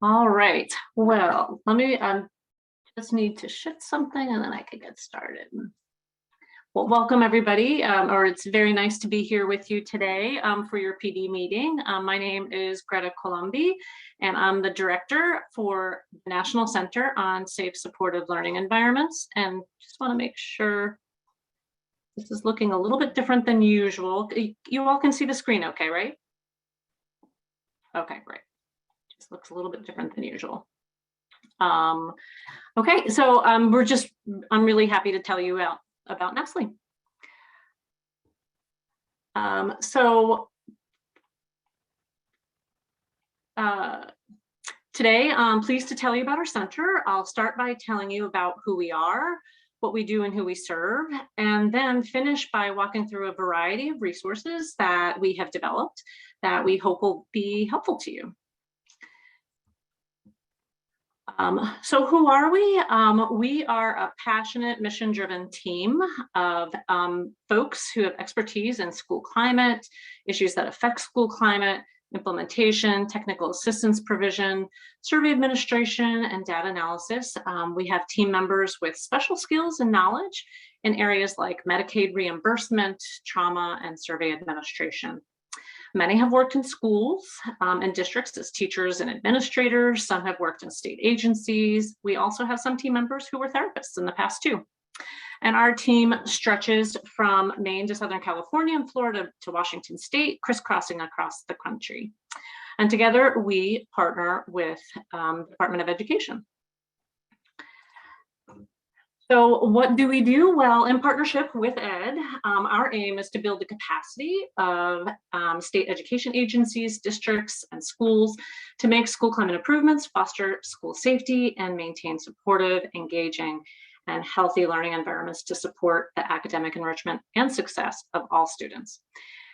All right, well, let me just need to shift something and then I can get started. Well, welcome everybody, or it's very nice to be here with you today for your PD meeting. My name is Greta Colombi, and I'm the director for the National Center on Safe Supportive Learning Environments. And just want to make sure this is looking a little bit different than usual. You all can see the screen okay, right? Okay, great. Just looks a little bit different than usual. Okay, so I'm really happy to tell you about Nestle. Today I'm pleased to tell you about our center. I'll start by telling you about who we are, what we do and who we serve, and then finish by walking through a variety of resources that we have developed that we hope will be helpful to you. So who are we? We are a passionate, mission-driven team of folks who have expertise in school climate, issues that affect school climate, implementation, technical assistance provision, survey administration, and data analysis. We have team members with special skills and knowledge in areas like Medicaid reimbursement, trauma, and survey administration. Many have worked in schools and districts as teachers and administrators. Some have worked in state agencies. We also have some team members who were therapists in the past too. And our team stretches from Maine to Southern California and Florida to Washington State, crisscrossing across the country. And together we partner with the Department of Education. So what do we do? Well, in partnership with ED, our aim is to build the capacity of state education agencies, districts, and schools to make school climate improvements, foster school safety, and maintain supportive, engaging, and healthy learning environments to support the academic enrichment and success of all students.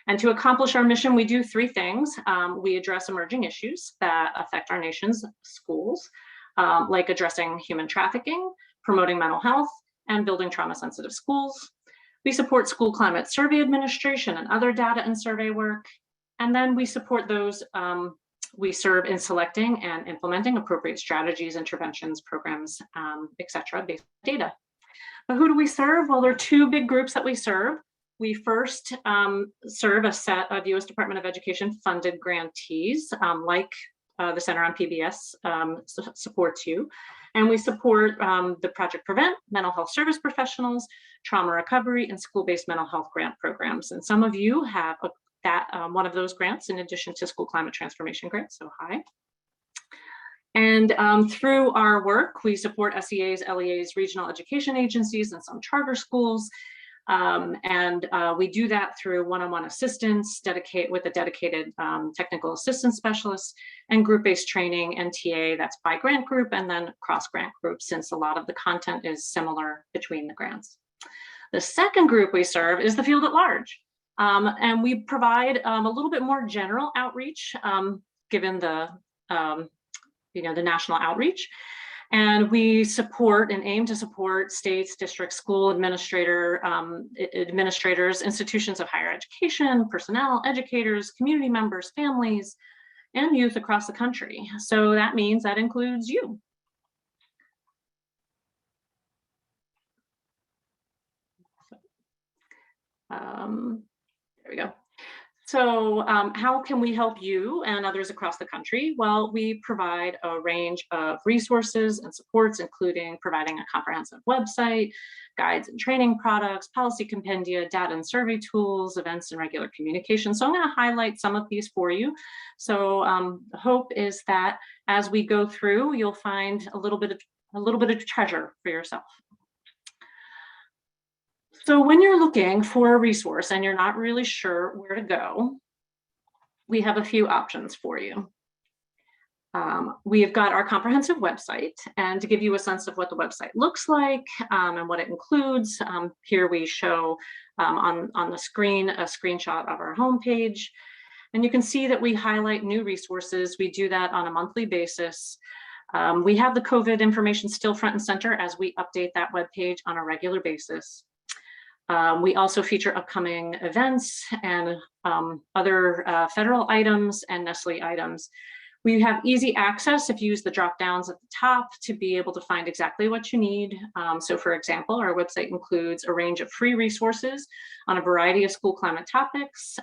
And to accomplish our mission, we do three things. We address emerging issues that affect our nation's schools, like addressing human trafficking, promoting mental health, and building trauma-sensitive schools. We support school climate survey administration and other data and survey work. And then we support those we serve in selecting and implementing appropriate strategies, interventions, programs, et cetera, based on data. But who do we serve? Well, there are two big groups that we serve. We first serve a set of U.S. Department of Education funded grantees, like the Center on PBS supports you. And we support the Project Prevent, mental health service professionals, trauma recovery, and school-based mental health grant programs. And some of you have one of those grants in addition to school climate transformation grants, so hi. And through our work, we support SEAs, LEAs, regional education agencies, and some charter schools. We do that through one-on-one assistance, with a dedicated technical assistance specialist, and group-based training and TA, that's by grant group and then cross-grant group, since a lot of the content is similar between the grants. The second group we serve is the field at large. And we provide a little bit more general outreach, given the the national outreach. And we support and aim to support states, districts, school administrators, institutions of higher education, personnel, educators, community members, families, and youth across the country. So that means that includes you. There we go. So how can we help you and others across the country? Well, we provide a range of resources and supports, including providing a comprehensive website, guides and training products, policy compendia, data and survey tools, events and regular communication. So I'm going to highlight some of these for you. So the hope is that as we go through, you'll find a little bit of treasure for yourself. So when you're looking for a resource and you're not really sure where to go, we have a few options for you. We have got our comprehensive website, and to give you a sense of what the website looks like and what it includes, here we show on the screen a screenshot of our homepage. And you can see that we highlight new resources. We do that on a monthly basis. We have the COVID information still front and center as we update that webpage on a regular basis. We also feature upcoming events and other federal items and Nestle items. We have easy access if you use the drop downs at the top to be able to find exactly what you need. So for example, our website includes a range of free resources on a variety of school climate topics,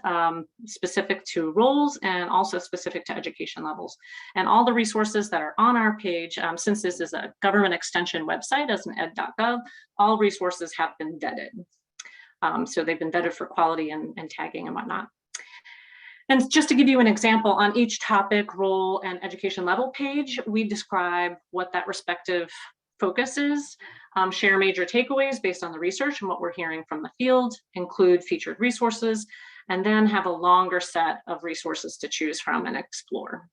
specific to roles and also specific to education levels. And all the resources that are on our page, since this is a government extension website as an ed.gov, all resources have been vetted. So they've been vetted for quality and tagging and whatnot. And just to give you an example, on each topic, role, and education level page, we describe what that respective focus is, share major takeaways based on the research and what we're hearing from the field, include featured resources, and then have a longer set of resources to choose from and explore.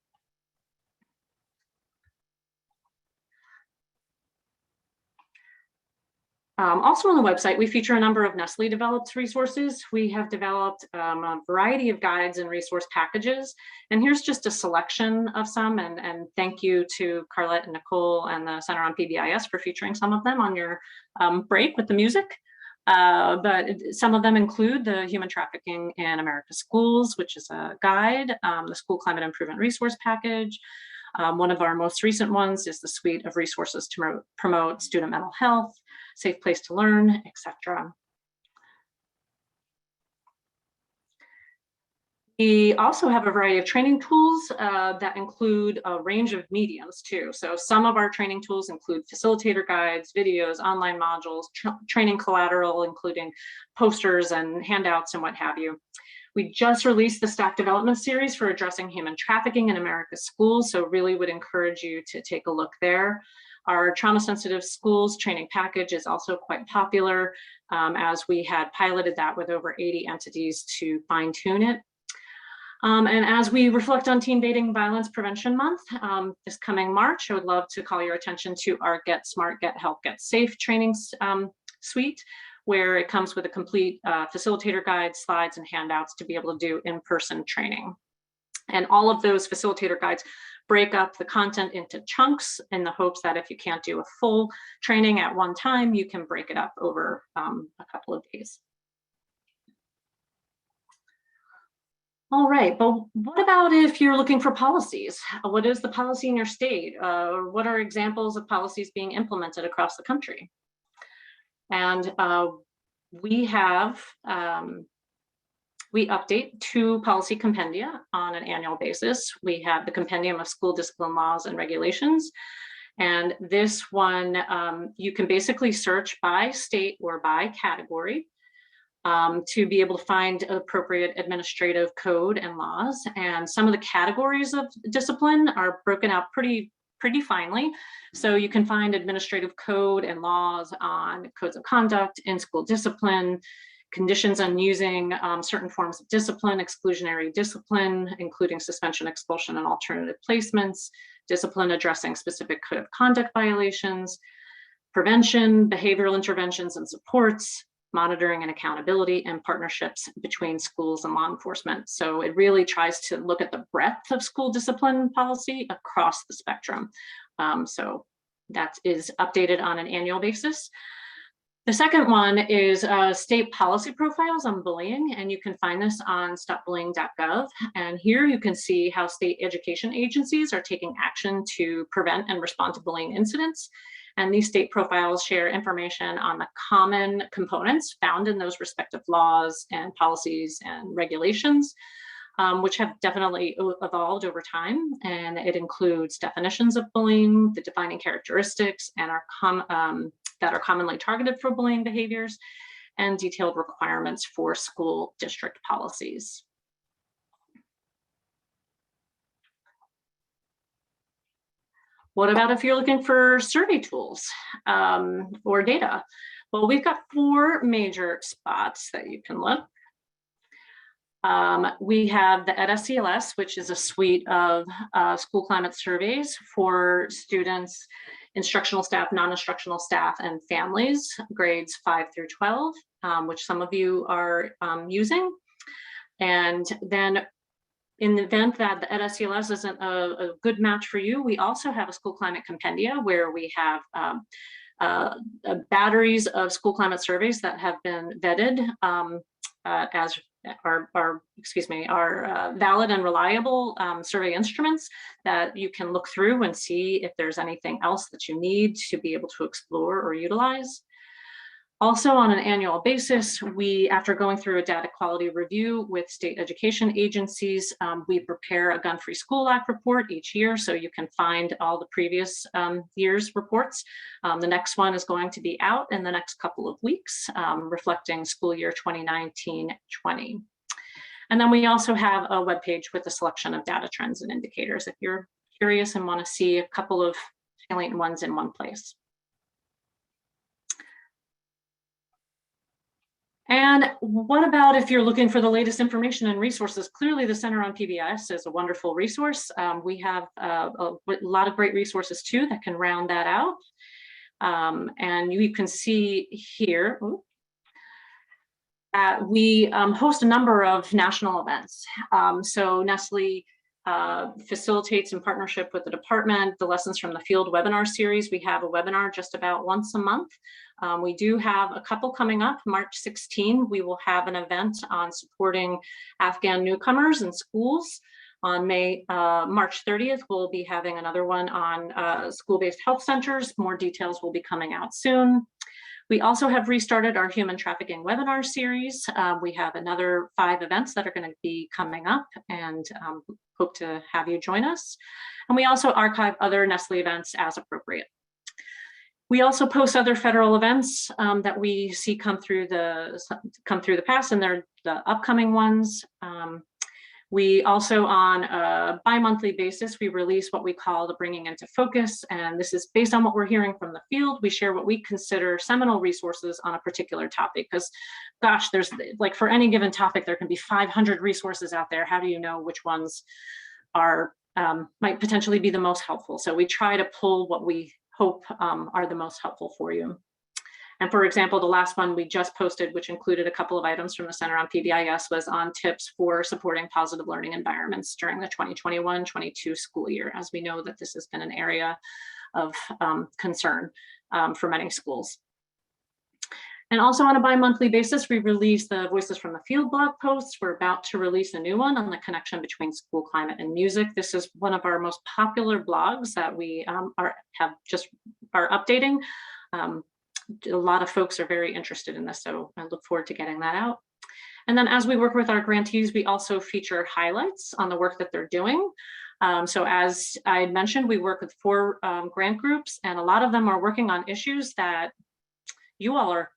Also on the website, we feature a number of Nestle developed resources. We have developed a variety of guides and resource packages. And here's just a selection of some. And thank you to Carlette and Nicole and the Center on PBIS for featuring some of them on your break with the music. But some of them include the Human Trafficking in America's Schools, which is a guide, the School Climate Improvement Resource Package. One of our most recent ones is the suite of resources to promote student mental health, safe place to learn, etc. We also have a variety of training tools that include a range of mediums too. So some of our training tools include facilitator guides, videos, online modules, training collateral, including posters and handouts and what have you. We just released the staff development series for addressing human trafficking in America's schools, so really would encourage you to take a look there. Our trauma-sensitive schools training package is also quite popular, as we had piloted that with over 80 entities to fine-tune it. And as we reflect on Teen Dating Violence Prevention Month, this coming March, I would love to call your attention to our Get Smart, Get Help, Get Safe training suite, where it comes with a complete facilitator guide, slides, and handouts to be able to do in-person training. And all of those facilitator guides break up the content into chunks in the hopes that if you can't do a full training at one time, you can break it up over a couple of days. All right, but what about if you're looking for policies? What is the policy in your state? What are examples of policies being implemented across the country? And we update 2 policy compendia on an annual basis. We have the Compendium of School Discipline Laws and Regulations. And this one, you can basically search by state or by category to be able to find appropriate administrative code and laws. And some of the categories of discipline are broken out pretty finely. So you can find administrative code and laws on codes of conduct, in-school discipline, conditions on using certain forms of discipline, exclusionary discipline, including suspension, expulsion, and alternative placements, discipline addressing specific code of conduct violations, prevention, behavioral interventions and supports, monitoring and accountability, and partnerships between schools and law enforcement. So it really tries to look at the breadth of school discipline policy across the spectrum. So that is updated on an annual basis. The second one is state policy profiles on bullying, and you can find this on stopbullying.gov. And here you can see how state education agencies are taking action to prevent and respond to bullying incidents. And these state profiles share information on the common components found in those respective laws and policies and regulations, which have definitely evolved over time. And it includes definitions of bullying, the defining characteristics, and that are commonly targeted for bullying behaviors, and detailed requirements for school district policies. What about if you're looking for survey tools or data? Well, we've got 4 major spots that you can look. We have the EdSCLS, which is a suite of school climate surveys for students, instructional staff, non-instructional staff, and families, grades 5 through 12, which some of you are using. And then in the event that the EdSCLS isn't a good match for you, we also have a school climate compendia where we have batteries of school climate surveys that have been vetted as valid and reliable survey instruments that you can look through and see if there's anything else that you need to be able to explore or utilize. Also, on an annual basis, after going through a data quality review with state education agencies, we prepare a Gun-Free School Act report each year, so you can find all the previous year's reports. The next one is going to be out in the next couple of weeks, reflecting school year 2019-20. And then we also have a webpage with a selection of data trends and indicators if you're curious and want to see a couple of salient ones in one place. And what about if you're looking for the latest information and resources? Clearly, the Center on PBIS is a wonderful resource. We have a lot of great resources too that can round that out. And you can see here, we host a number of national events. So Nestle facilitates in partnership with the department the Lessons from the Field webinar series. We have a webinar just about once a month. We do have a couple coming up. March 16, we will have an event on supporting Afghan newcomers in schools. On March 30th, we'll be having another one on school-based health centers. More details will be coming out soon. We also have restarted our human trafficking webinar series. We have another 5 events that are going to be coming up, and hope to have you join us. And we also archive other Nestle events as appropriate. We also post other federal events that we see come through the past, and they're the upcoming ones. We also, on a bi-monthly basis, we release what we call the Bringing Into Focus, and this is based on what we're hearing from the field. We share what we consider seminal resources on a particular topic, because gosh, there's, like, for any given topic, there can be 500 resources out there. How do you know which ones are might potentially be the most helpful? So we try to pull what we hope are the most helpful for you. And for example, the last one we just posted, which included a couple of items from the Center on PBIS, was on tips for supporting positive learning environments during the 2021-22 school year, as we know that this has been an area of concern for many schools. And also on a bi-monthly basis, we release the Voices from the Field blog posts. We're about to release a new one on the connection between school climate and music. This is one of our most popular blogs that we are updating. A lot of folks are very interested in this, so I look forward to getting that out. And then as we work with our grantees, we also feature highlights on the work that they're doing. So as I mentioned, we work with 4 grant groups, and a lot of them are working on issues that you all are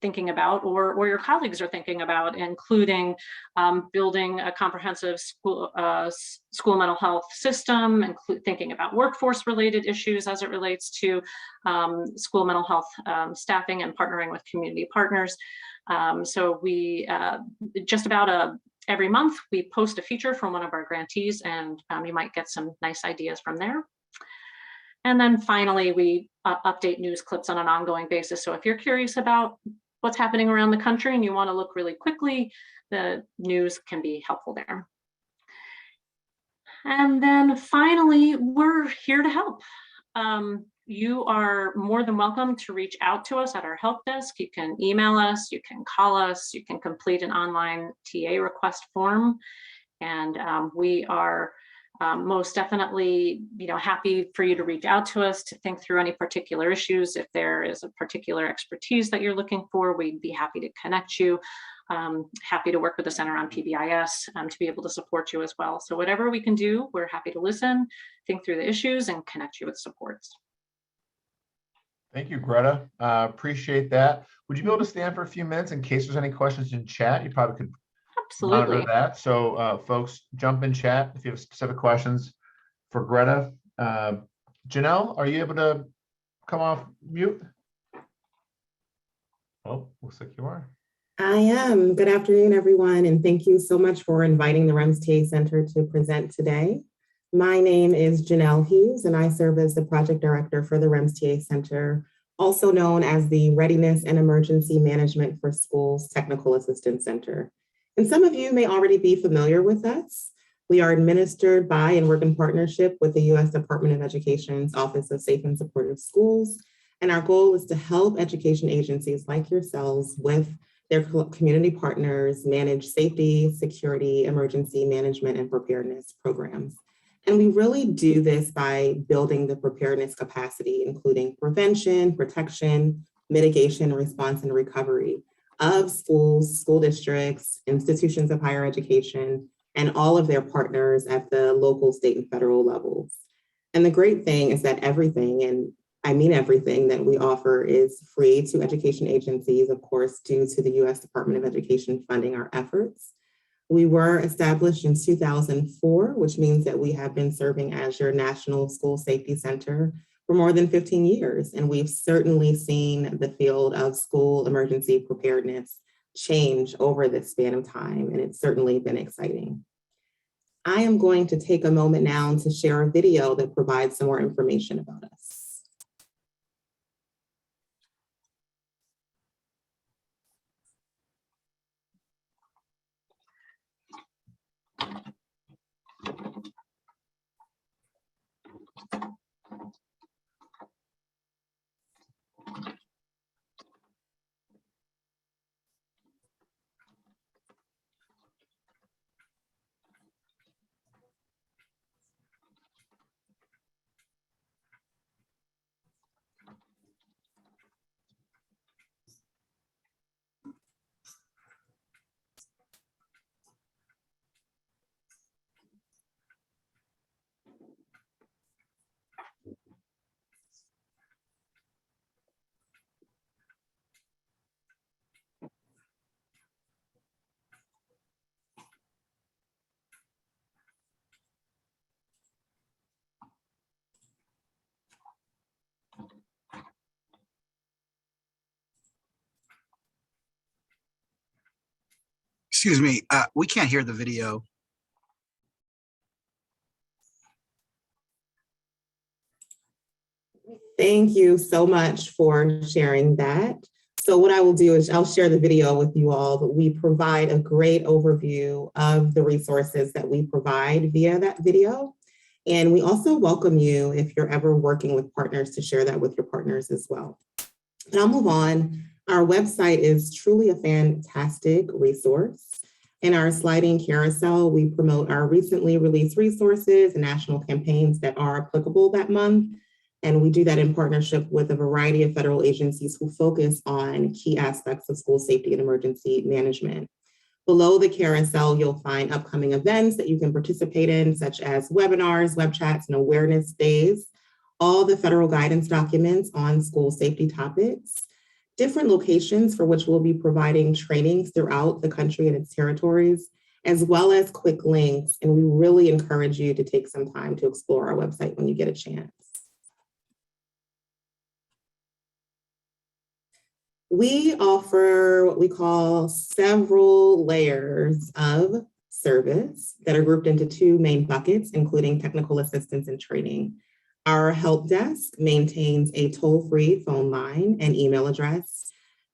thinking about, or your colleagues are thinking about, including building a comprehensive school mental health system, thinking about workforce related issues as it relates to school mental health staffing, and partnering with community partners. So we just about every month we post a feature from one of our grantees, and you might get some nice ideas from there. And then finally, we update news clips on an ongoing basis. So if you're curious about what's happening around the country and you want to look really quickly, the news can be helpful there. And then finally, we're here to help. You are more than welcome to reach out to us at our help desk. You can email us, you can call us, you can complete an online TA request form. And we are most definitely, happy for you to reach out to us to think through any particular issues. If there is a particular expertise that you're looking for, we'd be happy to connect you. Happy to work with the Center on PBIS to be able to support you as well. So whatever we can do, we're happy to listen, think through the issues, and connect you with supports. Thank you, Greta. Appreciate that. Would you be able to stand for a few minutes in case there's any questions in chat? You probably could monitor that. So folks, jump in chat if you have specific questions for Greta. Janelle, are you able to come off mute? Oh, looks like you are. I am. Good afternoon, everyone, and thank you so much for inviting the REMS TA Center to present today. My name is Janelle Hughes, and I serve as the project director for the REMS TA Center, also known as the Readiness and Emergency Management for Schools Technical Assistance Center. And some of you may already be familiar with us. We are administered by and work in partnership with the U.S. Department of Education's Office of Safe and Supportive Schools. And our goal is to help education agencies like yourselves with Their community partners manage safety, security, emergency management, and preparedness programs. And we really do this by building the preparedness capacity, including prevention, protection, mitigation, response, and recovery of schools, school districts, institutions of higher education, and all of their partners at the local, state, and federal levels. And the great thing is that everything, and I mean everything that we offer, is free to education agencies, of course, due to the U.S. Department of Education funding our efforts. We were established in 2004, which means that we have been serving as your National School Safety Center for more than 15 years. And we've certainly seen the field of school emergency preparedness change over this span of time, and it's certainly been exciting. I am going to take a moment now to share a video that provides some more information about us. Excuse me, we can't hear the video. Thank you so much for sharing that. So what I will do is I'll share the video with you all, but we provide a great overview of the resources that we provide via that video. And we also welcome you, if you're ever working with partners, to share that with your partners as well. And I'll move on. Our website is truly a fantastic resource. In our sliding carousel, we promote our recently released resources and national campaigns that are applicable that month. And we do that in partnership with a variety of federal agencies who focus on key aspects of school safety and emergency management. Below the carousel, you'll find upcoming events that you can participate in, such as webinars, web chats, and awareness days, all the federal guidance documents on school safety topics, different locations for which we'll be providing trainings throughout the country and its territories, as well as quick links. And we really encourage you to take some time to explore our website when you get a chance. We offer what we call several layers of service that are grouped into two main buckets, including technical assistance and training. Our help desk maintains a toll-free phone line and email address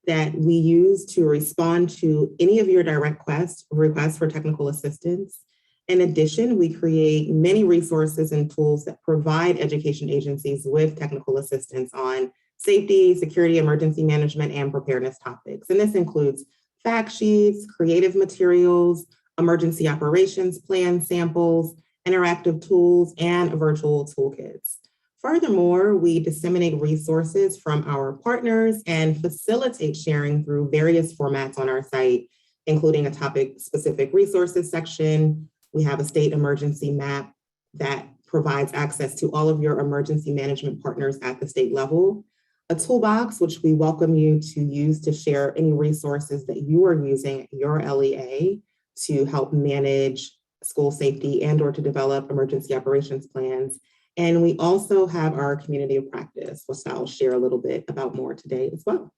that we use to respond to any of your direct requests for technical assistance. In addition, we create many resources and tools that provide education agencies with technical assistance on safety, security, emergency management, and preparedness topics. And this includes fact sheets, creative materials, emergency operations plan samples, interactive tools, and virtual toolkits. Furthermore, we disseminate resources from our partners and facilitate sharing through various formats on our site, including a topic-specific resources section. We have a state emergency map that provides access to all of your emergency management partners at the state level. A toolbox, which we welcome you to use to share any resources that you are using at your LEA to help manage school safety and or to develop emergency operations plans. And we also have our community of practice, which I'll share a little bit about more today as well.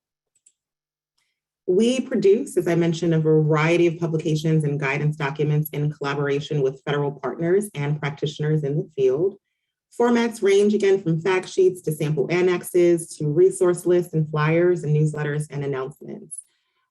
We produce, as I mentioned, a variety of publications and guidance documents in collaboration with federal partners and practitioners in the field. Formats range again from fact sheets to sample annexes to resource lists and flyers and newsletters and announcements.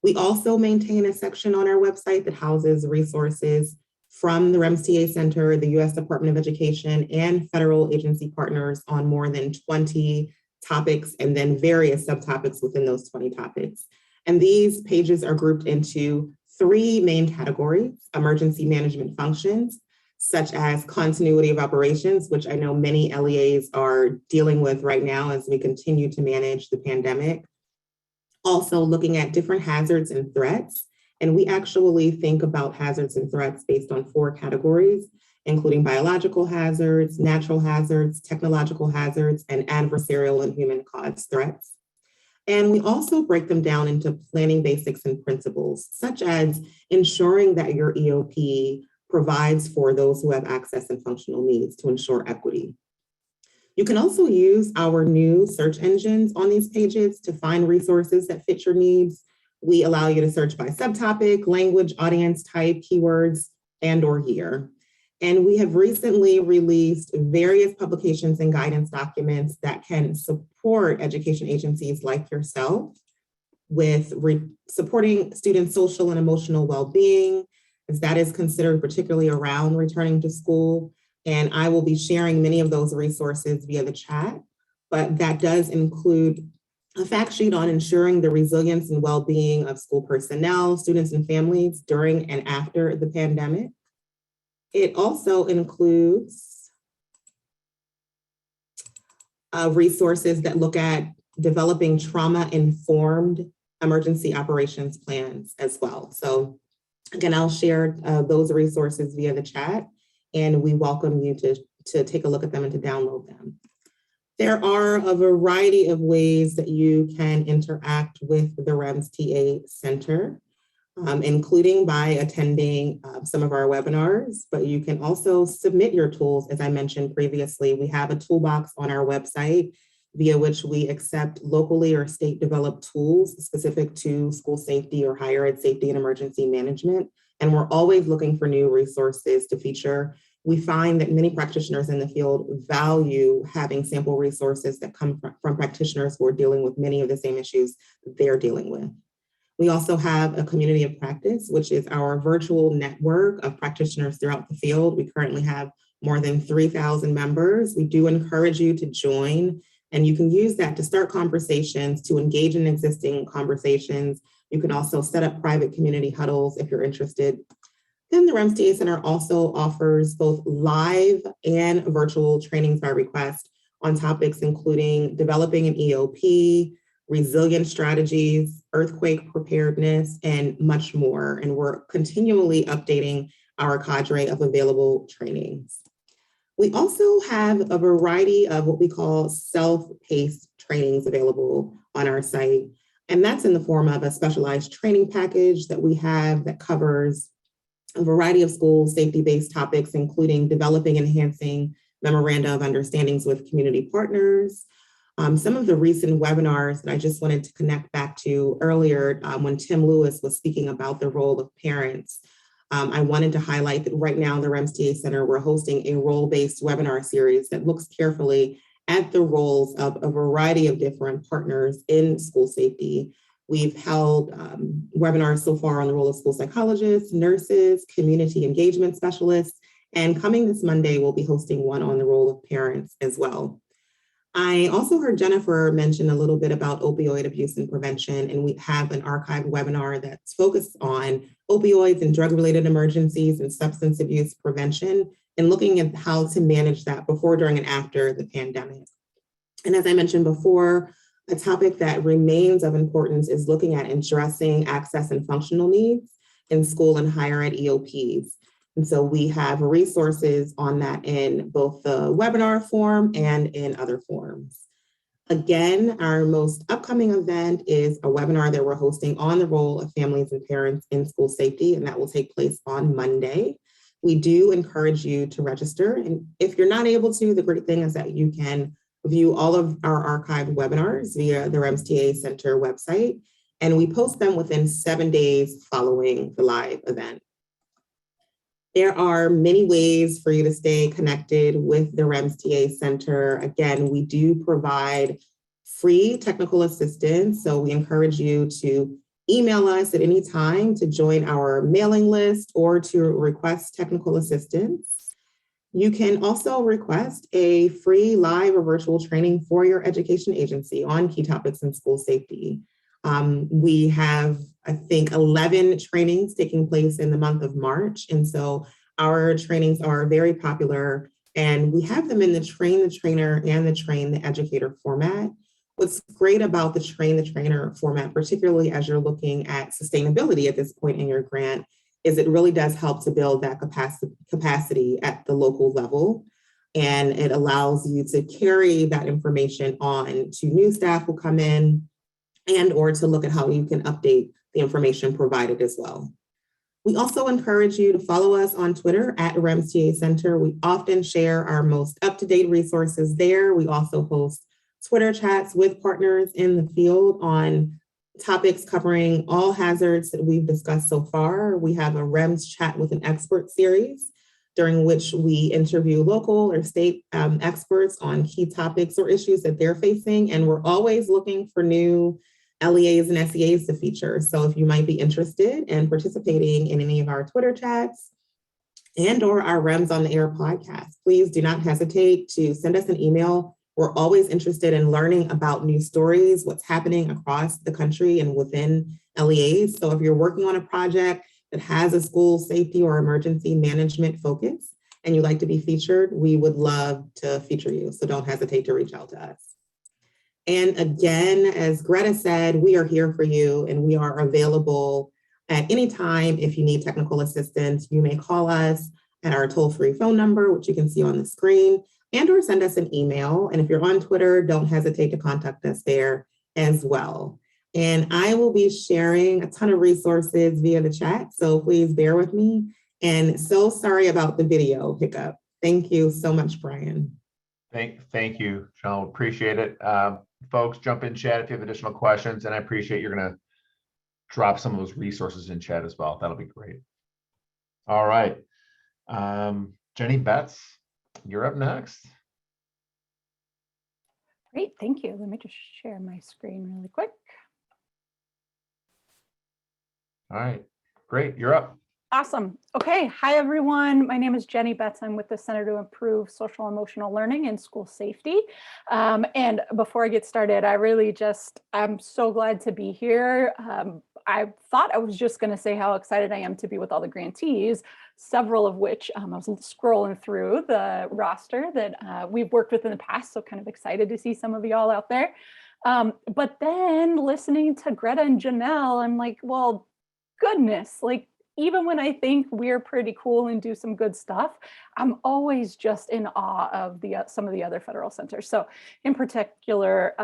We also maintain a section on our website that houses resources from the REMS TA Center, the U.S. Department of Education, and federal agency partners on more than 20 topics and then various subtopics within those 20 topics. And these pages are grouped into 3 main categories: emergency management functions, such as continuity of operations, which I know many LEAs are dealing with right now as we continue to manage the pandemic. Also looking at different hazards and threats. And we actually think about hazards and threats based on 4 categories, including biological hazards, natural hazards, technological hazards, and adversarial and human-caused threats. And we also break them down into planning basics and principles, such as ensuring that your EOP provides for those who have access and functional needs to ensure equity. You can also use our new search engines on these pages to find resources that fit your needs. We allow you to search by subtopic, language, audience type, keywords, and/or year. And we have recently released various publications and guidance documents that can support education agencies like yourself with supporting students' social and emotional well-being, as that is considered particularly around returning to school. And I will be sharing many of those resources via the chat, but that does include a fact sheet on ensuring the resilience and well-being of school personnel, students, and families during and after the pandemic. It also includes resources that look at developing trauma-informed emergency operations plans as well. So again, I'll share those resources via the chat, and we welcome you to take a look at them and to download them. There are a variety of ways that you can interact with the REMS TA Center, including by attending some of our webinars, but you can also submit your tools. As I mentioned previously, we have a toolbox on our website via which we accept locally or state developed tools specific to school safety or higher ed safety and emergency management. And we're always looking for new resources to feature. We find that many practitioners in the field value having sample resources that come from practitioners who are dealing with many of the same issues they're dealing with. We also have a community of practice, which is our virtual network of practitioners throughout the field. We currently have more than 3,000 members. We do encourage you to join, and you can use that to start conversations, to engage in existing conversations. You can also set up private community huddles if you're interested. Then the REMS TA Center also offers both live and virtual trainings by request on topics including developing an EOP, resilient strategies, earthquake preparedness, and much more. And we're continually updating our cadre of available trainings. We also have a variety of what we call self-paced trainings available on our site. And that's in the form of a specialized training package that we have that covers a variety of school safety-based topics, including developing and enhancing memoranda of understandings with community partners. Some of the recent webinars that I just wanted to connect back to earlier when Tim Lewis was speaking about the role of parents. I wanted to highlight that right now in the REMS TA Center, we're hosting a role-based webinar series that looks carefully at the roles of a variety of different partners in school safety. We've held webinars so far on the role of school psychologists, nurses, community engagement specialists, and coming this Monday, we'll be hosting one on the role of parents as well. I also heard Jennifer mention a little bit about opioid abuse and prevention, and we have an archived webinar that's focused on opioids and drug-related emergencies and substance abuse prevention, and looking at how to manage that before, during, and after the pandemic. And as I mentioned before, a topic that remains of importance is looking at addressing access and functional needs in school and higher ed EOPs. And so we have resources on that in both the webinar form and in other forms. Again, our most upcoming event is a webinar that we're hosting on the role of families and parents in school safety, and that will take place on Monday. We do encourage you to register. And if you're not able to, the great thing is that you can view all of our archived webinars via the REMS TA Center website, and we post them within 7 days following the live event. There are many ways for you to stay connected with the REMS TA Center. Again, we do provide free technical assistance, so we encourage you to email us at any time to join our mailing list or to request technical assistance. You can also request a free live or virtual training for your education agency on key topics in school safety. We have, I think, 11 trainings taking place in the month of March. And so our trainings are very popular, and we have them in the train the trainer and the train the educator format. What's great about the train the trainer format, particularly as you're looking at sustainability at this point in your grant, is it really does help to build that capacity at the local level. And it allows you to carry that information on to new staff who come in, and or to look at how you can update the information provided as well. We also encourage you to follow us on Twitter at REMS TA Center. We often share our most up-to-date resources there. We also host Twitter chats with partners in the field on topics covering all hazards that we've discussed so far. We have a REMS chat with an expert series, during which we interview local or state experts on key topics or issues that they're facing. And we're always looking for new LEAs and SEAs to feature. So if you might be interested in participating in any of our Twitter chats and or our REMS on the Air podcast, please do not hesitate to send us an email. We're always interested in learning about new stories, what's happening across the country and within LEAs. So if you're working on a project that has a school safety or emergency management focus and you'd like to be featured, we would love to feature you. So don't hesitate to reach out to us. And again, as Greta said, we are here for you and we are available at any time. If you need technical assistance, you may call us at our toll-free phone number, which you can see on the screen, and or send us an email. And if you're on Twitter, don't hesitate to contact us there as well. And I will be sharing a ton of resources via the chat, so please bear with me. And so sorry about the video hiccup. Thank you so much, Brian. Thank you, Janelle. Appreciate it. Folks, jump in chat if you have additional questions, and I appreciate you're going to drop some of those resources in chat as well. That'll be great. All right. Jenny Betts, you're up next. Great, thank you. Let me just share my screen really quick. All right, great, you're up. Awesome. Okay, hi everyone. My name is Jenny Betts. I'm with the Center to Improve Social Emotional Learning and School Safety. And before I get started, I'm so glad to be here. I thought I was just going to say how excited I am to be with all the grantees, several of which I was scrolling through the roster that we've worked with in the past. So kind of excited to see some of y'all out there. But then listening to Greta and Janelle, I'm like, well, goodness, like, even when I think we're pretty cool and do some good stuff, I'm always just in awe of some of the other federal centers. So in particular,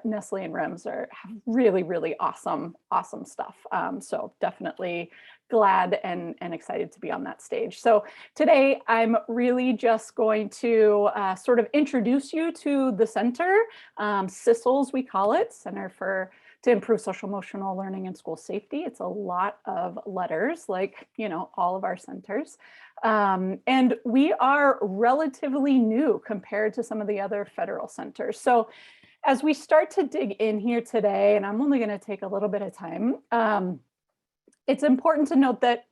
Nestle and REMS have really, really awesome stuff. So definitely glad and excited to be on that stage. So today I'm really just going to sort of introduce you to the center, CISLS we call it, Center to Improve Social Emotional Learning and School Safety. It's a lot of letters, like, all of our centers. And we are relatively new compared to some of the other federal centers. So as we start to dig in here today, and I'm only gonna take a little bit of time, it's important to note that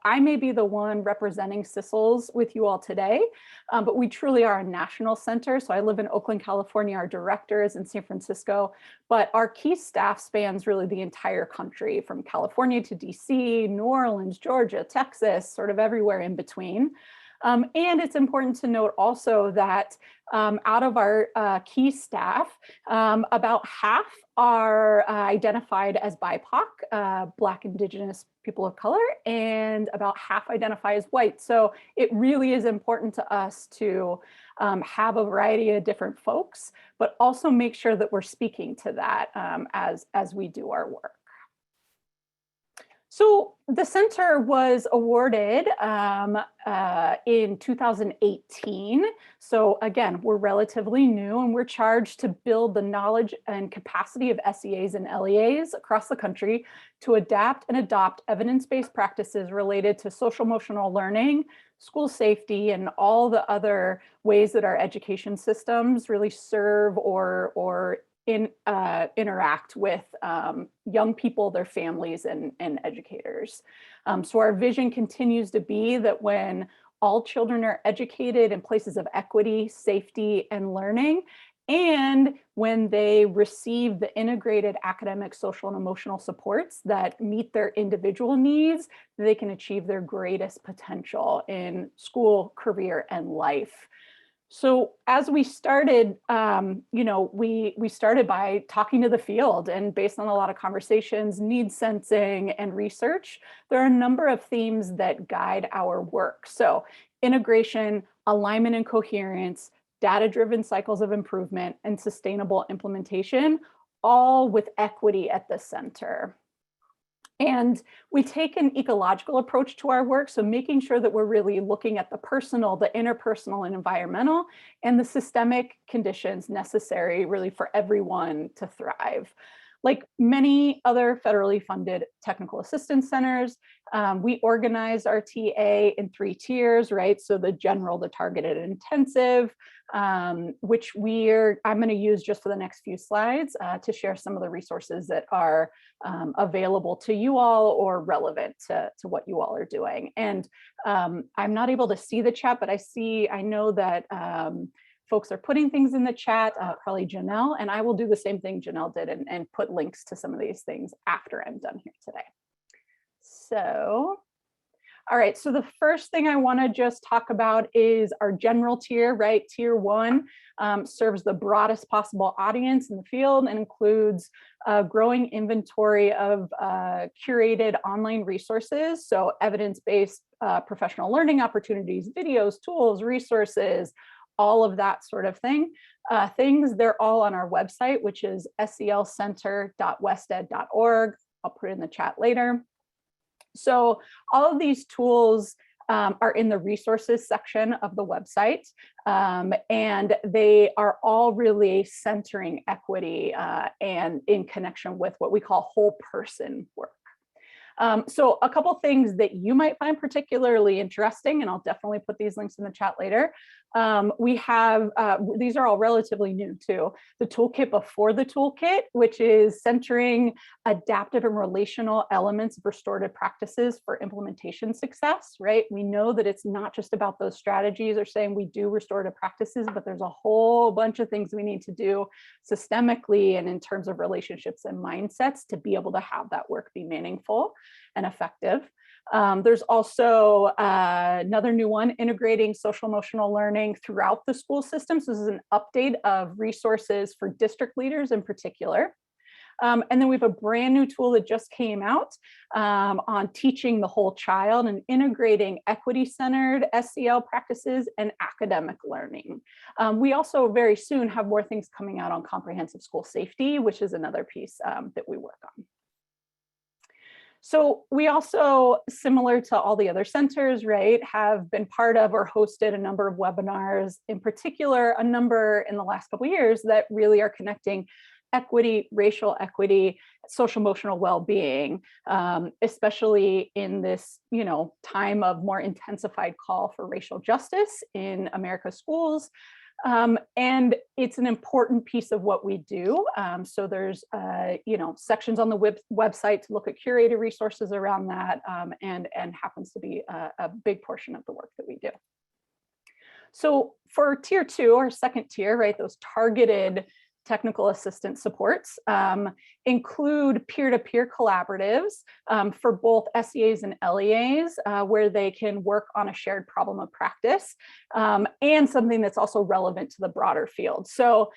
I may be the one representing CISLS with you all today, but we truly are a national center. So I live in Oakland, California. Our director is in San Francisco, but our key staff spans really the entire country, from California to DC, New Orleans, Georgia, Texas, sort of everywhere in between. And it's important to note also that out of our key staff, about half are identified as BIPOC, Black, Indigenous, people of color, and about half identify as white. So it really is important to us to have a variety of different folks, but also make sure that we're speaking to that as we do our work. So the center was awarded in 2018. So again, we're relatively new and we're charged to build the knowledge and capacity of SEAs and LEAs across the country to adapt and adopt evidence-based practices related to social emotional learning, school safety, and all the other ways that our education systems really serve or interact with young people, their families, and educators. So our vision continues to be that when all children are educated in places of equity, safety, and learning, and when they receive the integrated academic, social, and emotional supports that meet their individual needs, they can achieve their greatest potential in school, career, and life. So as we started, we started by talking to the field, and based on a lot of conversations, need sensing, and research, there are a number of themes that guide our work. So integration, alignment and coherence, data-driven cycles of improvement, and sustainable implementation, all with equity at the center. And we take an ecological approach to our work, so making sure that we're really looking at the personal, the interpersonal and environmental, and the systemic conditions necessary really for everyone to thrive. Like many other federally funded technical assistance centers, we organize our TA in 3 tiers, right? So the general, the targeted, and intensive, which I'm going to use just for the next few slides to share some of the resources that are available to you all or relevant to what you all are doing. And I'm not able to see the chat, but I know that folks are putting things in the chat, probably Janelle, and I will do the same thing Janelle did and put links to some of these things after I'm done here today. So, all right, so the first thing I want to just talk about is our general tier, right? Tier 1 serves the broadest possible audience in the field and includes a growing inventory of curated online resources, so evidence-based professional learning opportunities, videos, tools, resources, all of that sort of thing. They're all on our website, which is sclcenter.wested.org. I'll put it in the chat later. So all of these tools are in the resources section of the website, and they are all really centering equity and in connection with what we call whole person work. So a couple things that you might find particularly interesting, and I'll definitely put these links in the chat later. We have, these are all relatively new too, the toolkit before the toolkit, which is centering adaptive and relational elements of restorative practices for implementation success, right? We know that it's not just about those strategies or saying we do restorative practices, but there's a whole bunch of things we need to do systemically and in terms of relationships and mindsets to be able to have that work be meaningful and effective. There's also another new one, integrating social emotional learning throughout the school system. So this is an update of resources for district leaders in particular. And then we have a brand new tool that just came out on teaching the whole child and integrating equity-centered SEL practices and academic learning. We also very soon have more things coming out on comprehensive school safety, which is another piece that we work on. So we also, similar to all the other centers, right, have been part of or hosted a number of webinars, in particular, a number in the last couple of years that really are connecting equity, racial equity, social emotional well-being, especially in this, time of more intensified call for racial justice in America's schools. And it's an important piece of what we do. So there's, sections on the website to look at curated resources around that, and happens to be a big portion of the work that we do. So for tier 2, or second tier, right, those targeted technical assistance supports include peer-to-peer collaboratives for both SEAs and LEAs, where they can work on a shared problem of practice, and something that's also relevant to the broader field. So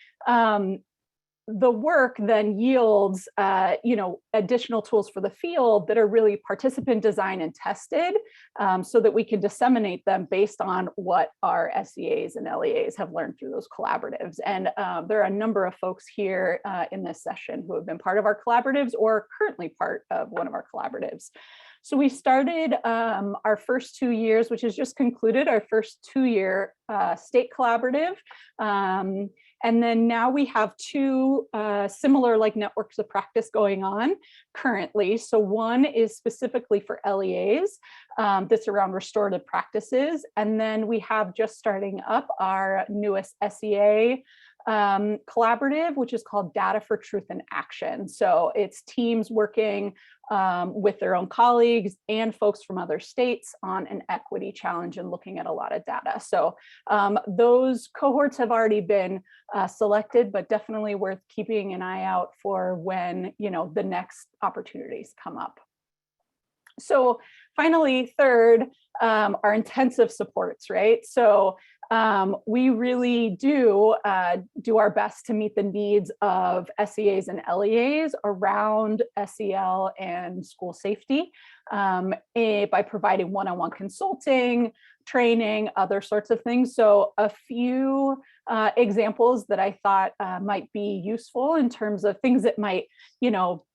the work then yields, additional tools for the field that are really participant designed and tested, so that we can disseminate them based on what our SEAs and LEAs have learned through those collaboratives. And there are a number of folks here in this session who have been part of our collaboratives or currently part of one of our collaboratives. So we started our first 2 years, which has just concluded our first 2-year state collaborative. And then now we have 2 similar networks of practice going on currently. So one is specifically for LEAs, that's around restorative practices. And then we have just starting up our newest SEA collaborative, which is called Data for Truth and Action. So it's teams working with their own colleagues and folks from other states on an equity challenge and looking at a lot of data. So those cohorts have already been selected, but definitely worth keeping an eye out for when, you know, the next opportunities come up. So finally, third, our intensive supports, right? So we really do our best to meet the needs of SEAs and LEAs around SEL and school safety by providing one-on-one consulting, training, other sorts of things. So a few examples that I thought might be useful in terms of things that might, you know,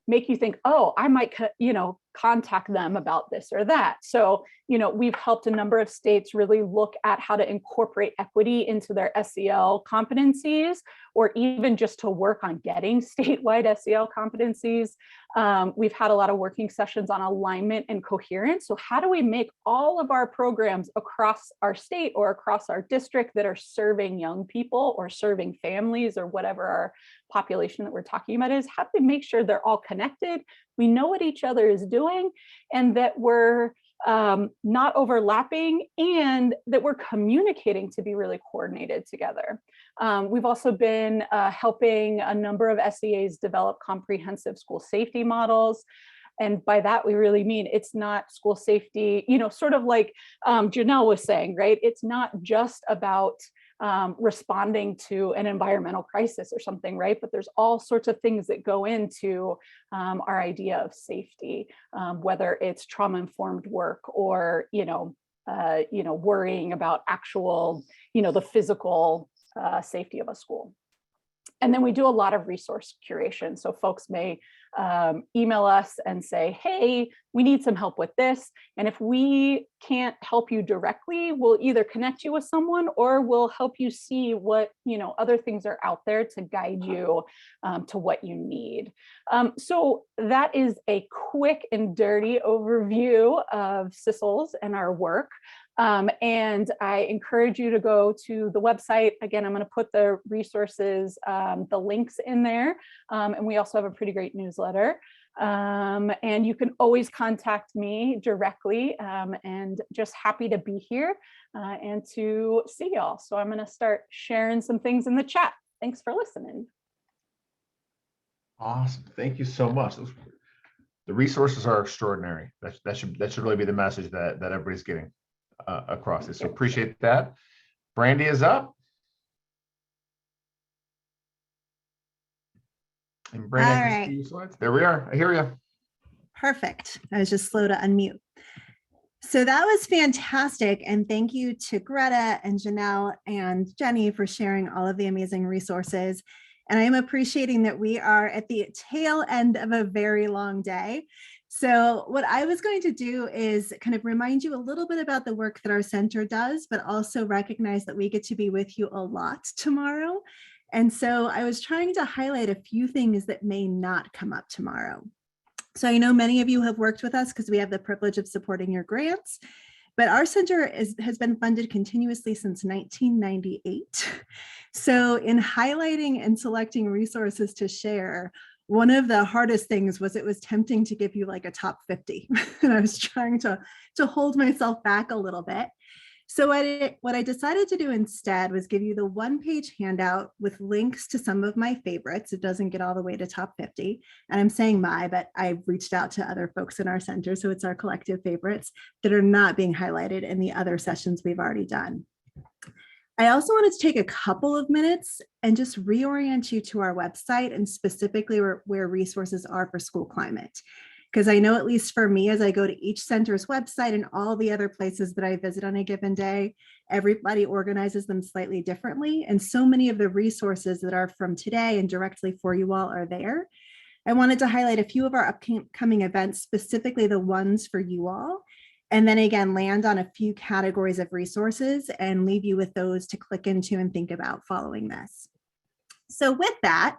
make you think, oh, I might, you know, contact them about this or that. So, you know, we've helped a number of states really look at how to incorporate equity into their SEL competencies, or even just to work on getting statewide SEL competencies. We've had a lot of working sessions on alignment and coherence. So how do we make all of our programs across our state or across our district that are serving young people or serving families or whatever our population that we're talking about is, how do we make sure they're all connected? We know what each other is doing and that we're not overlapping and that we're communicating to be really coordinated together. We've also been helping a number of SEAs develop comprehensive school safety models. And by that, we really mean it's not school safety, you know, sort of like Janelle was saying, right? It's not just about responding to an environmental crisis or something, right? But there's all sorts of things that go into our idea of safety, whether it's trauma-informed work or, worrying about actual, the physical safety of a school. And then we do a lot of resource curation. So folks may email us and say, hey, we need some help with this. And if we can't help you directly, we'll either connect you with someone or we'll help you see what, other things are out there to guide you to what you need. So that is a quick and dirty overview of SCTG and our work. And I encourage you to go to the website. Again, I'm going to put the resources, the links in there. And we also have a pretty great newsletter. And you can always contact me directly, and just happy to be here and to see y'all. So I'm going to start sharing some things in the chat. Thanks for listening. Awesome. Thank you so much. The resources are extraordinary. That should really be the message that everybody's getting across this. So appreciate that. Brandy is up. And Brandy, All I can right. see your slides. There we are. I hear you. Perfect. I was just slow to unmute. So that was fantastic. And thank you to Greta and Janelle and Jenny for sharing all of the amazing resources. And I'm appreciating that we are at the tail end of a very long day. So what I was going to do is kind of remind you a little bit about the work that our center does, but also recognize that we get to be with you a lot tomorrow. And so I was trying to highlight a few things that may not come up tomorrow. So I know many of you have worked with us because we have the privilege of supporting your grants, but our center has been funded continuously since 1998. So in highlighting and selecting resources to share, one of the hardest things was it was tempting to give you like a top 50. And I was trying to hold myself back a little bit. So what I decided to do instead was give you the one-page handout with links to some of my favorites. It doesn't get all the way to top 50. And I'm saying but I've reached out to other folks in our center. So it's our collective favorites that are not being highlighted in the other sessions we've already done. I also wanted to take a couple of minutes and just reorient you to our website and specifically where resources are for school climate. Because I know, at least for me, as I go to each center's website and all the other places that I visit on a given day, everybody organizes them slightly differently. And so many of the resources that are from today and directly for you all are there. I wanted to highlight a few of our upcoming events, specifically the ones for you all. And then again, land on a few categories of resources and leave you with those to click into and think about following this. So with that,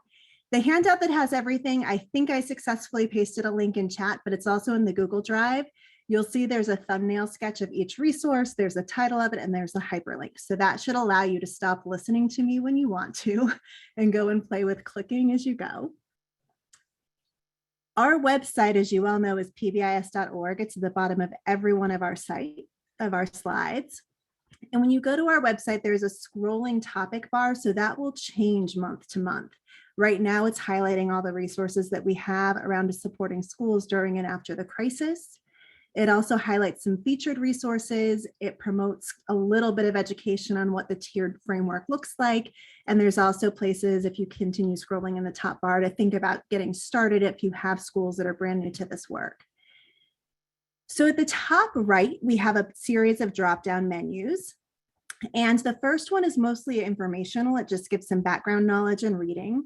the handout that has everything, I think I successfully pasted a link in chat, but it's also in the Google Drive. you'll see there's a thumbnail sketch of each resource, there's a title of it, and there's a hyperlink. So that should allow you to stop listening to me when you want to and go and play with clicking as you go. Our website, as you all know, is pbis.org. It's at the bottom of every one of our slides. And when you go to our website, there's a scrolling topic bar, so that will change month to month. Right now, it's highlighting all the resources that we have around supporting schools during and after the crisis. It also highlights some featured resources. It promotes a little bit of education on what the tiered framework looks like. And there's also places, if you continue scrolling in the top bar, to think about getting started if you have schools that are brand new to this work. So at the top right, we have a series of drop-down menus. And the first one is mostly informational. It just gives some background knowledge and reading.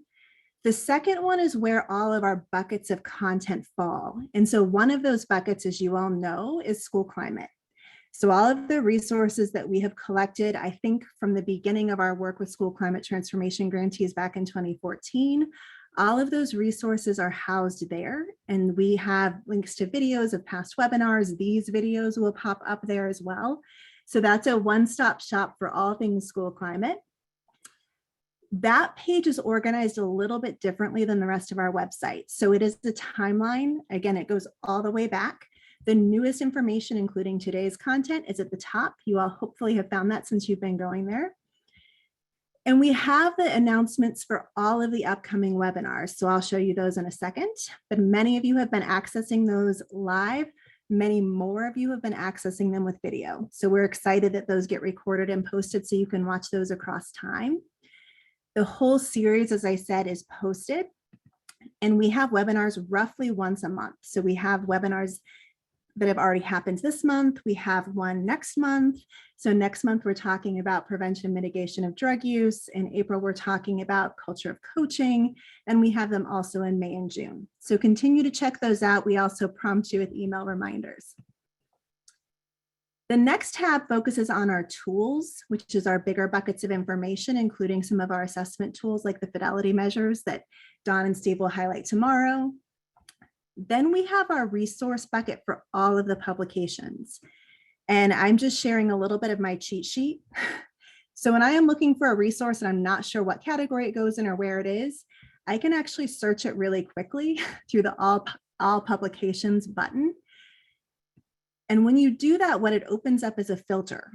The second one is where all of our buckets of content fall. And so one of those buckets, as you all know, is school climate. So all of the resources that we have collected, I think from the beginning of our work with school climate transformation grantees back in 2014, all of those resources are housed there. And we have links to videos of past webinars. These videos will pop up there as well. So that's a one-stop shop for all things school climate. That page is organized a little bit differently than the rest of our website. So it is the timeline. Again, it goes all the way back. The newest information, including today's content, is at the top. You all hopefully have found that since you've been going there. And we have the announcements for all of the upcoming webinars. So I'll show you those in a second, but many of you have been accessing those live. Many more of you have been accessing them with video. So we're excited that those get recorded and posted so you can watch those across time. The whole series, as I said, is posted, and we have webinars roughly once a month. So we have webinars that have already happened this month. We have one next month. So next month, we're talking about prevention and mitigation of drug use. In April, we're talking about culture of coaching, and we have them also in May and June. So continue to check those out. We also prompt you with email reminders. The next tab focuses on our tools, which is our bigger buckets of information, including some of our assessment tools like the fidelity measures that Don and Steve will highlight tomorrow. Then we have our resource bucket for all of the publications. And I'm just sharing a little bit of my cheat sheet. So when I am looking for a resource and I'm not sure what category it goes in or where it is, I can actually search it really quickly through the all publications button. And when you do that, what it opens up is a filter.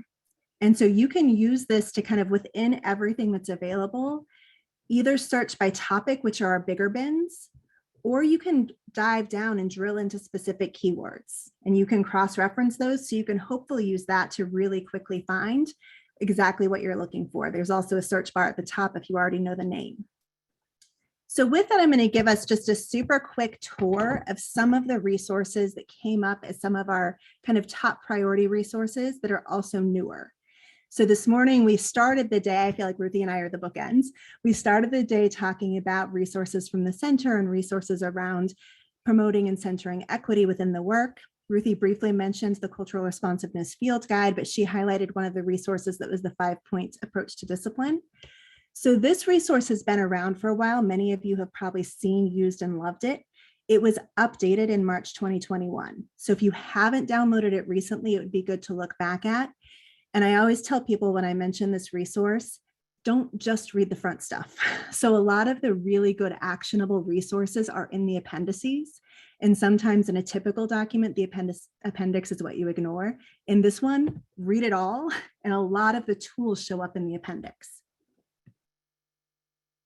And so you can use this to kind of within everything that's available, either search by topic, which are our bigger bins, or you can dive down and drill into specific keywords. And you can cross-reference those so you can hopefully use that to really quickly find exactly what you're looking for. There's also a search bar at the top if you already know the name. So with that, I'm going to give us just a super quick tour of some of the resources that came up as some of our kind of top priority resources that are also newer. So this morning we started the day, I feel like Ruthie and I are the bookends. We started the day talking about resources from the center and resources around promoting and centering equity within the work. Ruthie briefly mentioned the Cultural Responsiveness Field Guide, but she highlighted one of the resources that was the 5-point approach to discipline. So this resource has been around for a while. Many of you have probably seen, used, and loved it. It was updated in March 2021. So if you haven't downloaded it recently, it would be good to look back at. And I always tell people when I mention this resource, don't just read the front stuff. So a lot of the really good actionable resources are in the appendices. And sometimes in a typical document, the appendix is what you ignore. In this one, read it all. And a lot of the tools show up in the appendix.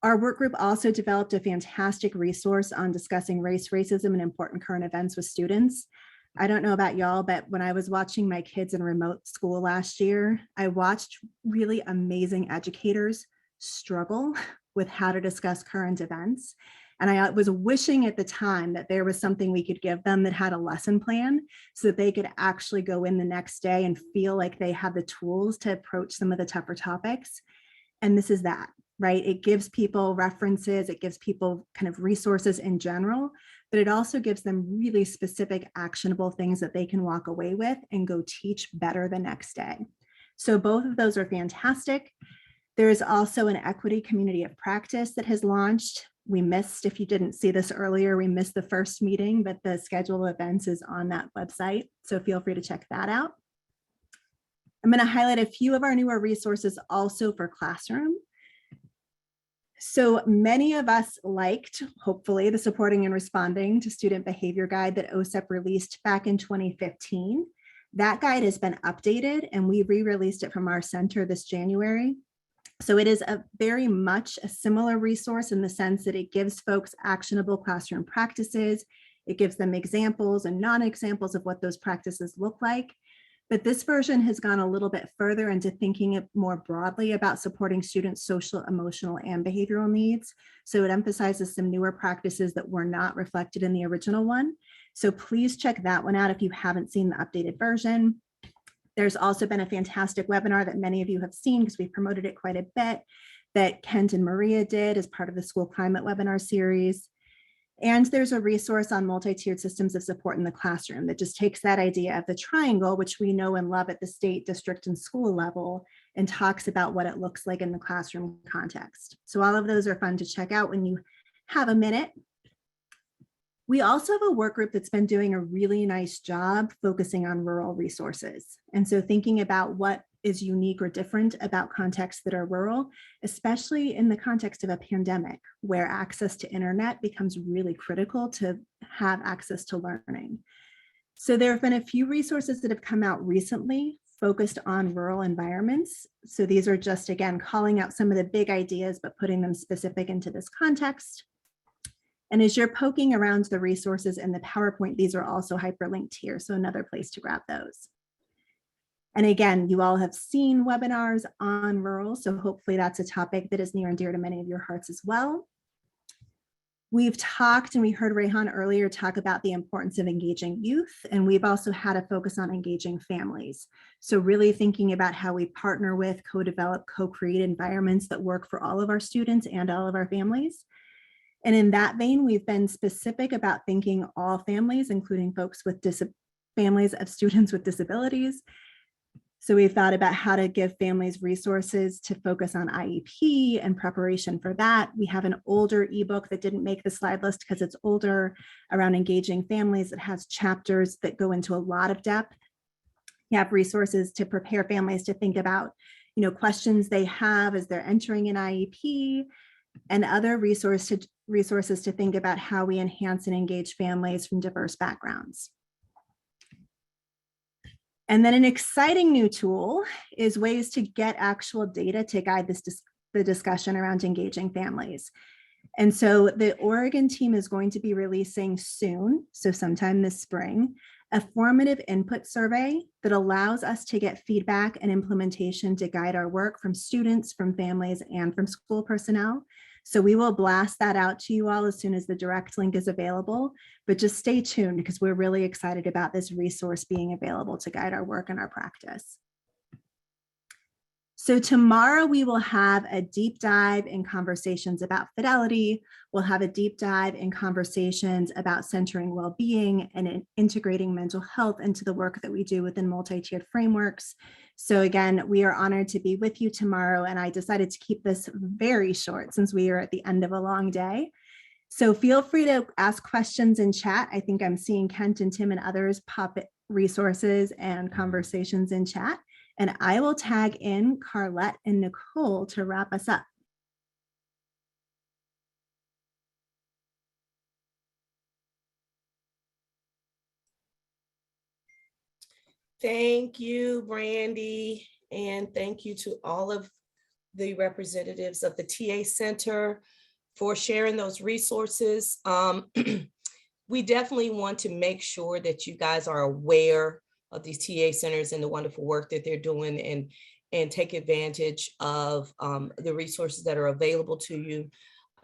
Our work group also developed a fantastic resource on discussing race, racism, and important current events with students. I don't know about y'all, but when I was watching my kids in remote school last year, I watched really amazing educators struggle with how to discuss current events. And I was wishing at the time that there was something we could give them that had a lesson plan so that they could actually go in the next day and feel like they had the tools to approach some of the tougher topics. And this is that. Right? It gives people references, it gives people kind of resources in general, but it also gives them really specific actionable things that they can walk away with and go teach better the next day. So both of those are fantastic. There is also an equity community of practice that has launched. We missed, if you didn't see this earlier, we missed the first meeting, but the schedule of events is on that website. So feel free to check that out. I'm going to highlight a few of our newer resources also for classroom. So many of us liked, hopefully, the Supporting and Responding to Student Behavior Guide that OSSSS released back in 2015. That guide has been updated and we re-released it from our center this January. So it is very much a similar resource in the sense that it gives folks actionable classroom practices. It gives them examples and non-examples of what those practices look like. But this version has gone a little bit further into thinking more broadly about supporting students' social, emotional, and behavioral needs. So it emphasizes some newer practices that were not reflected in the original one. So please check that one out if you haven't seen the updated version. There's also been a fantastic webinar that many of you have seen because we've promoted it quite a bit that Kent and Maria did as part of the school climate webinar series. And there's a resource on multi-tiered systems of support in the classroom that just takes that idea of the triangle, which we know and love at the state, district, and school level, and talks about what it looks like in the classroom context. So all of those are fun to check out when you have a minute. We also have a work group that's been doing a really nice job focusing on rural resources. And so thinking about what is unique or different about contexts that are rural, especially in the context of a pandemic, where access to internet becomes really critical to have access to learning. So there have been a few resources that have come out recently focused on rural environments. So these are just, again, calling out some of the big ideas, but putting them specific into this context. And as you're poking around the resources in the PowerPoint, these are also hyperlinked here. So another place to grab those. And again, you all have seen webinars on rural, so hopefully that's a topic that is near and dear to many of your hearts as well. We've talked, and we heard Rehan earlier talk about the importance of engaging youth, and we've also had a focus on engaging families. So really thinking about how we partner with, co-develop, co-create environments that work for all of our students and all of our families. And in that vein, we've been specific about thinking all families, including folks with families of students with disabilities. So we've thought about how to give families resources to focus on IEP and preparation for that. We have an older ebook that didn't make the slide list because it's older around engaging families. It has chapters that go into a lot of depth. You have resources to prepare families to think about, questions they have as they're entering an IEP, and other resources to think about how we enhance and engage families from diverse backgrounds. And then an exciting new tool is ways to get actual data to guide the discussion around engaging families. And so the Oregon team is going to be releasing soon, so sometime this spring, a formative input survey that allows us to get feedback and implementation to guide our work from students, from families, and from school personnel. So we will blast that out to you all as soon as the direct link is available, but just stay tuned because we're really excited about this resource being available to guide our work and our practice. So tomorrow we will have a deep dive in conversations about fidelity. We'll have a deep dive in conversations about centering well-being and integrating mental health into the work that we do within multi-tiered frameworks. So again, we are honored to be with you tomorrow, and I decided to keep this very short since we are at the end of a long day. So feel free to ask questions in chat. I think I'm seeing Kent and Tim and others pop resources and conversations in chat. And I will tag in Carlette and Nicole to wrap us up. Thank you, Brandy, and thank you to all of the representatives of the TA Center for sharing those resources. We definitely want to make sure that you guys are aware of these TA centers and the wonderful work that they're doing, and take advantage of the resources that are available to you.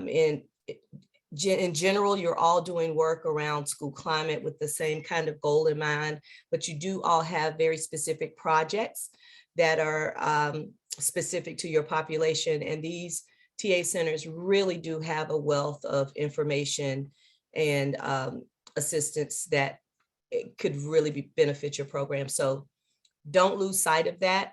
In general, you're all doing work around school climate with the same kind of goal in mind, but you do all have very specific projects that are specific to your population. And these TA centers really do have a wealth of information and assistance that it could really benefit your program. So don't lose sight of that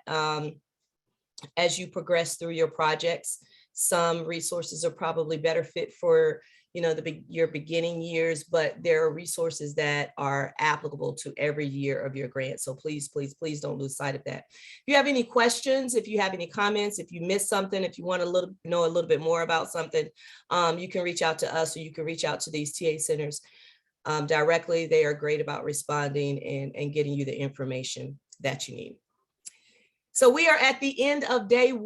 as you progress through your projects. Some resources are probably better fit for, you know, your beginning years, but there are resources that are applicable to every year of your grant. So please, please, please don't lose sight of that. If you have any questions, if you have any comments, if you missed something, if you want to know a little bit more about something, you can reach out to us, or you can reach out to these TA centers directly. They are great about responding and getting you the information that you need. So we are at the end of day 1.